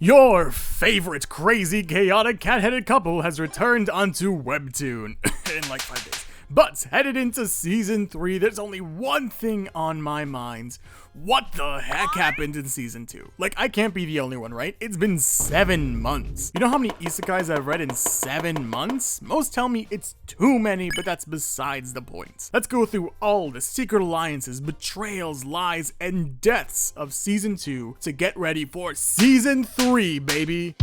Your favorite crazy, chaotic, cat-headed couple has returned onto Webtoon in like 5 days. But headed into season 3, there's only one thing on my mind. What the heck happened in season 2? Like, I can't be the only one, right? It's been 7 months. You know how many isekais I've read in 7 months? Most tell me it's too many, but that's besides the point. Let's go through all the secret alliances, betrayals, lies, and deaths of season 2 to get ready for season 3, baby.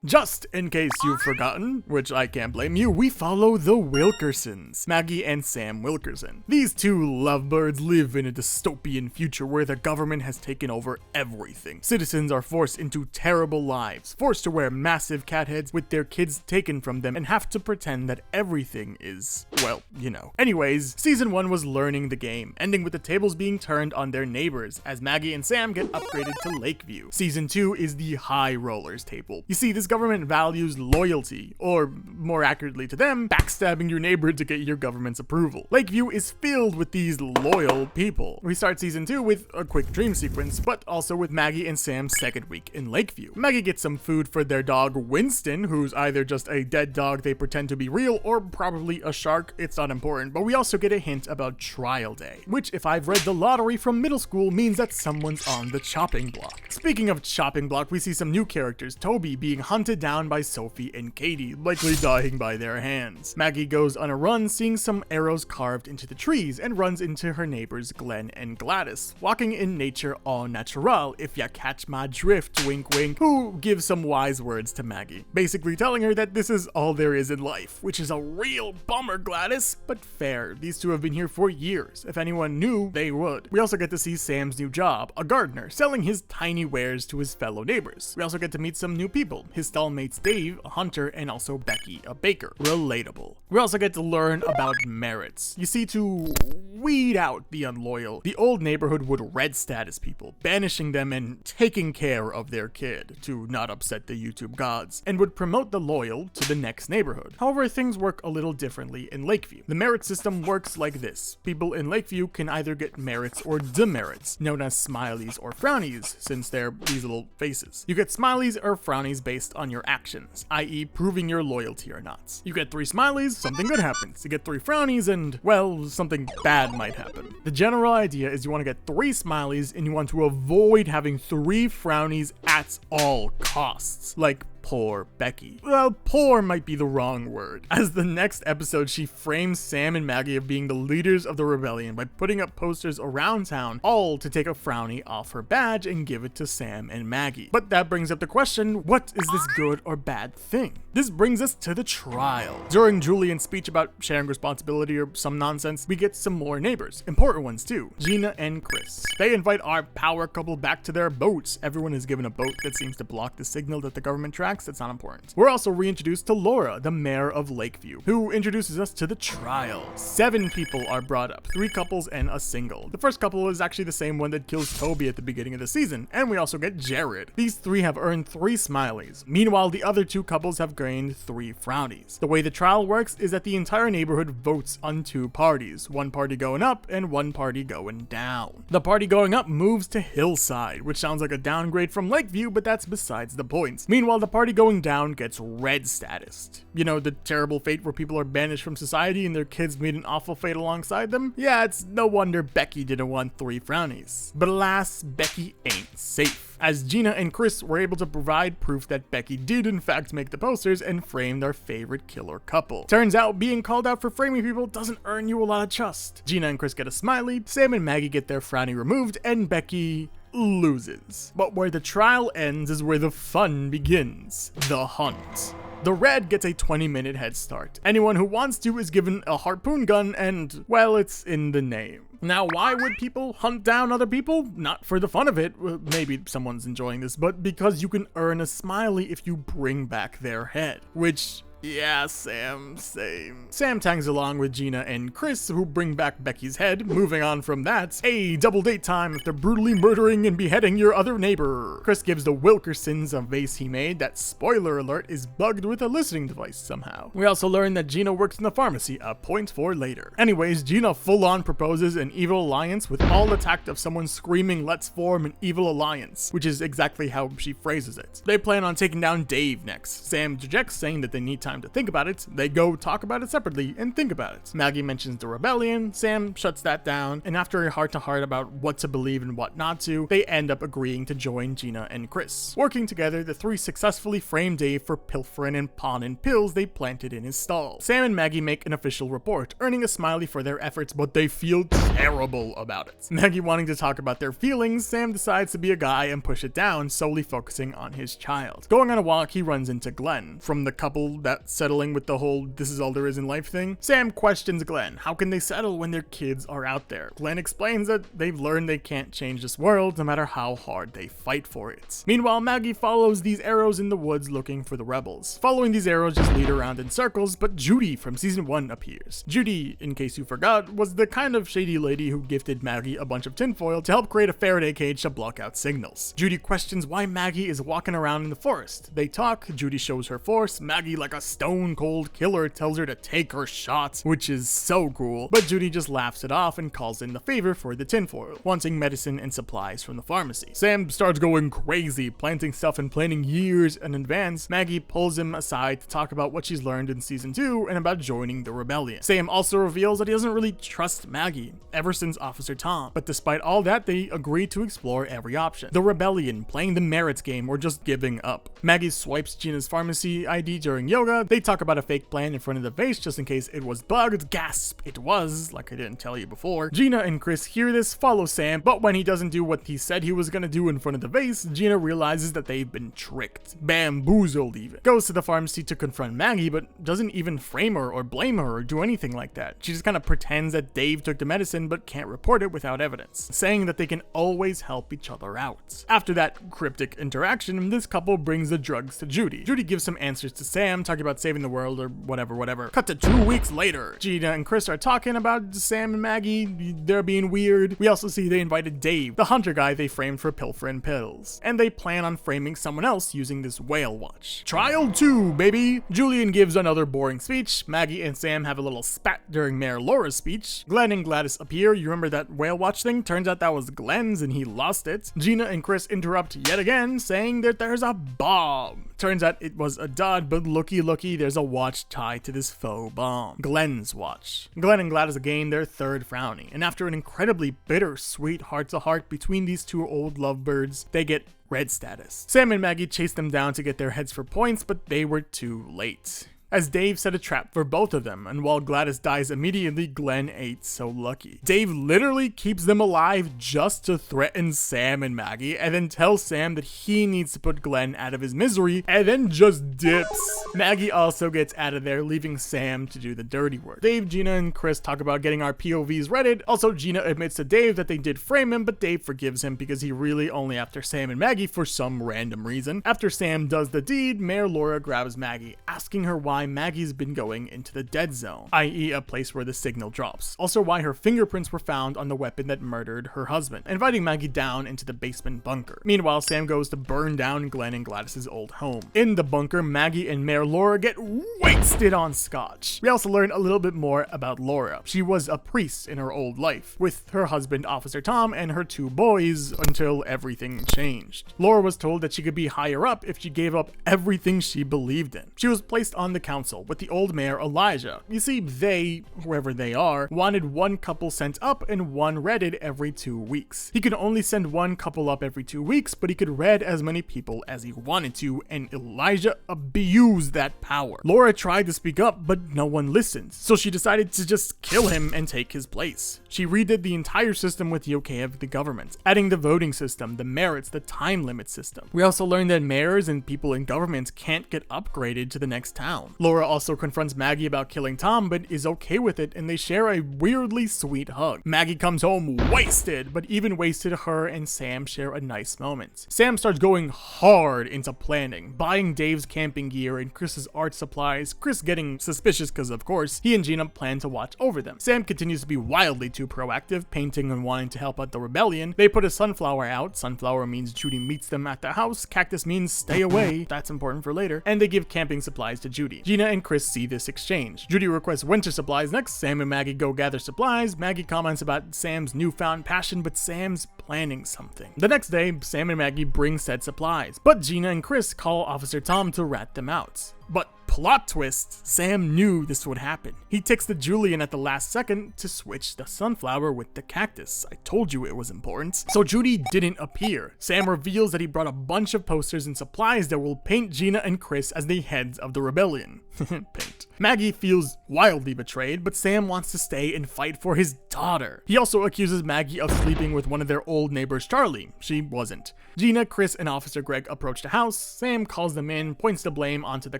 Just in case you've forgotten, which I can't blame you, we follow the Wilkersons, Maggie and Sam Wilkerson. These two lovebirds live in a dystopian future where the government has taken over everything. Citizens are forced into terrible lives, forced to wear massive cat heads with their kids taken from them and have to pretend that everything is, well, you know. Anyways, season 1 was learning the game, ending with the tables being turned on their neighbors as Maggie and Sam get upgraded to Lakeview. Season 2 is the High Rollers table. You see, this government values loyalty, or more accurately to them, backstabbing your neighbor to get your government's approval. Lakeview is filled with these loyal people. We start season 2 with a quick dream sequence, but also with Maggie and Sam's second week in Lakeview. Maggie gets some food for their dog Winston, who's either just a dead dog they pretend to be real, or probably a shark. It's not important, but we also get a hint about trial day, which, if I've read the lottery from middle school, means that someone's on the chopping block. Speaking of chopping block, we see some new characters, Toby being hunted down by Sophie and Katie, likely dying by their hands. Maggie goes on a run, seeing some arrows carved into the trees, and runs into her neighbors Glenn and Gladys, walking in nature au naturel, if ya catch my drift, wink wink, who gives some wise words to Maggie, basically telling her that this is all there is in life, which is a real bummer, Gladys, but fair. These two have been here for years. If anyone knew, they would. We also get to see Sam's new job, a gardener, selling his tiny wares to his fellow neighbors. We also get to meet some new people, his stallmates Dave, a hunter, and also Becky, a baker. Relatable. We also get to learn about merits. You see, to weed out the unloyal, the old neighborhood would red status people, banishing them and taking care of their kid to not upset the YouTube gods, and would promote the loyal to the next neighborhood. However, things work a little differently in Lakeview. The merit system works like this. People in Lakeview can either get merits or demerits, known as smileys or frownies, since they're these little faces. You get smileys or frownies based on your actions, i.e. proving your loyalty or not. You get 3 smileys, something good happens. You get 3 frownies, and, well, something bad might happen. The general idea is you want to get 3 smileys, and you want to avoid having 3 frownies at all costs. Like, poor Becky. Well, poor might be the wrong word, as the next episode she frames Sam and Maggie of being the leaders of the rebellion by putting up posters around town, all to take a frowny off her badge and give it to Sam and Maggie. But that brings up the question, what is this good or bad thing? This brings us to the trial. During Julian's speech about sharing responsibility or some nonsense, we get some more neighbors, important ones too, Gina and Chris. They invite our power couple back to their boats. Everyone is given a boat that seems to block the signal that the government tracks. That's not important. We're also reintroduced to Laura, the mayor of Lakeview, who introduces us to the trial. 7 people are brought up, 3 couples and a single. The first couple is actually the same one that kills Toby at the beginning of the season, and we also get Jared. These 3 have earned 3 smileys. Meanwhile, the other 2 couples have gained 3 frownies. The way the trial works is that the entire neighborhood votes on 2 parties, one party going up and one party going down. The party going up moves to Hillside, which sounds like a downgrade from Lakeview, but that's besides the point. Meanwhile, the party going down gets red statused. You know, the terrible fate where people are banished from society and their kids meet an awful fate alongside them? Yeah, it's no wonder Becky didn't want 3 frownies. But alas, Becky ain't safe, as Gina and Chris were able to provide proof that Becky did in fact make the posters and frame their favorite killer couple. Turns out being called out for framing people doesn't earn you a lot of trust. Gina and Chris get a smiley, Sam and Maggie get their frowny removed, and Becky loses. But where the trial ends is where the fun begins. The hunt. The red gets a 20-minute head start. Anyone who wants to is given a harpoon gun and, well, it's in the name. Now, why would people hunt down other people? Not for the fun of it, maybe someone's enjoying this, but because you can earn a smiley if you bring back their head, which Yeah, Sam, same. Sam tags along with Gina and Chris, who bring back Becky's head. Moving on from that, hey, double date time after brutally murdering and beheading your other neighbor. Chris gives the Wilkersons a vase he made that, spoiler alert, is bugged with a listening device somehow. We also learn that Gina works in the pharmacy, a point for later. Anyways, Gina full-on proposes an evil alliance with all the tact of someone screaming, "Let's form an evil alliance," which is exactly how she phrases it. They plan on taking down Dave next. Sam dejects, saying that they need time to think about it. They go talk about it separately and think about it. Maggie mentions the rebellion. Sam shuts that down, and after a heart-to-heart about what to believe and what not to, they end up agreeing to join Gina and Chris. Working together, the three successfully frame Dave for pilfering and pawning pills they planted in his stall. Sam and Maggie make an official report, earning a smiley for their efforts, but they feel terrible about it. Maggie wanting to talk about their feelings, Sam decides to be a guy and push it down, solely focusing on his child. Going on a walk, he runs into Glenn. From the couple that's settling with the whole "this is all there is in life" thing, Sam questions Glenn. How can they settle when their kids are out there? Glenn explains that they've learned they can't change this world no matter how hard they fight for it. Meanwhile, Maggie follows these arrows in the woods looking for the rebels. Following these arrows just lead around in circles, but Judy from season 1 appears. Judy, in case you forgot, was the kind of shady lady who gifted Maggie a bunch of tinfoil to help create a Faraday cage to block out signals. Judy questions why Maggie is walking around in the forest. They talk, Judy shows her force, Maggie, like a stone cold killer, tells her to take her shot, which is so cool, but Judy just laughs it off and calls in the favor for the tinfoil, wanting medicine and supplies from the pharmacy. Sam starts going crazy, planting stuff and planning years in advance. Maggie pulls him aside to talk about what she's learned in season 2 and about joining the rebellion. Sam also reveals that he doesn't really trust Maggie, ever since Officer Tom, but despite all that, they agree to explore every option. The rebellion, playing the merits game, or just giving up. Maggie swipes Gina's pharmacy ID during yoga. They talk about a fake plan in front of the vase just in case it was bugged. Gasp, it was, like I didn't tell you before. Gina and Chris hear this, follow Sam, but when he doesn't do what he said he was gonna do in front of the vase, Gina realizes that they've been tricked. Bamboozled even. Goes to the pharmacy to confront Maggie, but doesn't even frame her or blame her or do anything like that. She just kind of pretends that Dave took the medicine but can't report it without evidence, saying that they can always help each other out. After that cryptic interaction, this couple brings the drugs to Judy. Judy gives some answers to Sam, talking about saving the world or whatever. Cut to 2 weeks later. Gina and Chris are talking about Sam and Maggie, they're being weird. We also see they invited Dave, the hunter guy they framed for pilfering pills, and they plan on framing someone else using this whale watch. Trial 2, baby! Julian gives another boring speech. Maggie and Sam have a little spat during Mayor Laura's speech. Glenn and Gladys appear. You remember that whale watch thing? Turns out that was Glenn's and he lost it. Gina and Chris interrupt yet again, saying that there's a bomb. Turns out it was a dud, but looky, there's a watch tied to this faux bomb. Glenn's watch. Glenn and Gladys gain their third frowny, and after an incredibly bittersweet heart-to-heart between these two old lovebirds, they get red status. Sam and Maggie chase them down to get their heads for points, but they were too late, as Dave set a trap for both of them, and while Gladys dies immediately, Glenn ain't so lucky. Dave literally keeps them alive just to threaten Sam and Maggie, and then tells Sam that he needs to put Glenn out of his misery, and then just dips. Maggie also gets out of there, leaving Sam to do the dirty work. Dave, Gina, and Chris talk about getting our POVs redded. Also, Gina admits to Dave that they did frame him, but Dave forgives him because he really only after Sam and Maggie for some random reason. After Sam does the deed, Mayor Laura grabs Maggie, asking her why Maggie's been going into the dead zone, i.e. a place where the signal drops. Also why her fingerprints were found on the weapon that murdered her husband, inviting Maggie down into the basement bunker. Meanwhile, Sam goes to burn down Glenn and Gladys's old home. In the bunker, Maggie and Mayor Laura get wasted on scotch. We also learn a little bit more about Laura. She was a priest in her old life, with her husband Officer Tom and her 2 boys, until everything changed. Laura was told that she could be higher up if she gave up everything she believed in. She was placed on the council with the old mayor Elijah. You see, they, whoever they are, wanted 1 couple sent up and 1 redded every 2 weeks. He could only send 1 couple up every 2 weeks, but he could red as many people as he wanted to, and Elijah abused that power. Laura tried to speak up, but no one listened, so she decided to just kill him and take his place. She redid the entire system with the okay of the government, adding the voting system, the merits, the time limit system. We also learned that mayors and people in government can't get upgraded to the next town. Laura also confronts Maggie about killing Tom, but is okay with it, and they share a weirdly sweet hug. Maggie comes home wasted, but even wasted, her and Sam share a nice moment. Sam starts going hard into planning, buying Dave's camping gear and Chris's art supplies, Chris getting suspicious because of course he and Gina plan to watch over them. Sam continues to be wildly too proactive, painting and wanting to help out the rebellion. They put a sunflower out. Sunflower means Judy meets them at the house. Cactus means stay away. That's important for later. And they give camping supplies to Judy. Gina and Chris see this exchange. Judy requests winter supplies next. Sam and Maggie go gather supplies. Maggie comments about Sam's newfound passion, but Sam's planning something. The next day, Sam and Maggie bring said supplies, but Gina and Chris call Officer Tom to rat them out. But plot twist, Sam knew this would happen. He texted Julian at the last second to switch the sunflower with the cactus. I told you it was important. So Judy didn't appear. Sam reveals that he brought a bunch of posters and supplies that will paint Gina and Chris as the heads of the rebellion. Paint. Maggie feels wildly betrayed, but Sam wants to stay and fight for his daughter. He also accuses Maggie of sleeping with one of their old neighbors, Charlie. She wasn't. Gina, Chris, and Officer Greg approach the house. Sam calls them in, points the blame onto the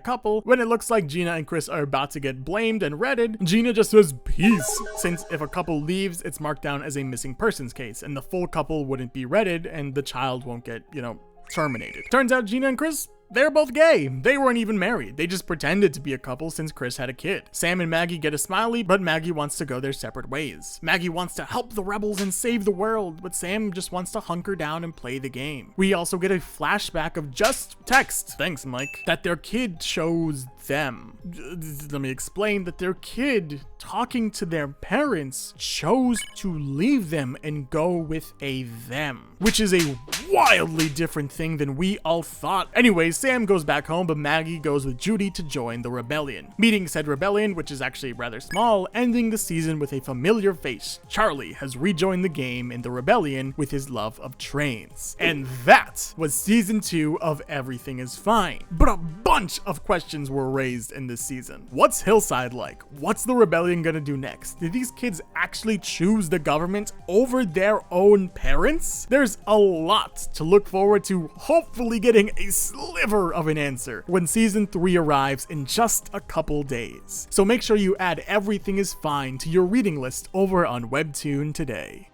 couple. When it looks like Gina and Chris are about to get blamed and redded, Gina just says peace, since if a couple leaves, it's marked down as a missing persons case, and the full couple wouldn't be redded, and the child won't get, terminated. Turns out Gina and Chris, they're both gay. They weren't even married. They just pretended to be a couple since Chris had a kid. Sam and Maggie get a smiley, but Maggie wants to go their separate ways. Maggie wants to help the rebels and save the world, but Sam just wants to hunker down and play the game. We also get a flashback of just text, thanks Mike, that their kid chose them. Let me explain that their kid, talking to their parents, chose to leave them and go with a them, which is a wildly different thing than we all thought. Anyways, Sam goes back home, but Maggie goes with Judy to join the rebellion. Meeting said rebellion, which is actually rather small, ending the season with a familiar face. Charlie has rejoined the game in the rebellion with his love of trains. And that was season 2 of Everything is Fine. But a bunch of questions were raised in this season. What's Hillside like? What's the rebellion gonna do next? Did these kids actually choose the government over their own parents? There's a lot to look forward to, hopefully getting a sliver of an answer when season 3 arrives in just a couple days. So make sure you add Everything is Fine to your reading list over on Webtoon today.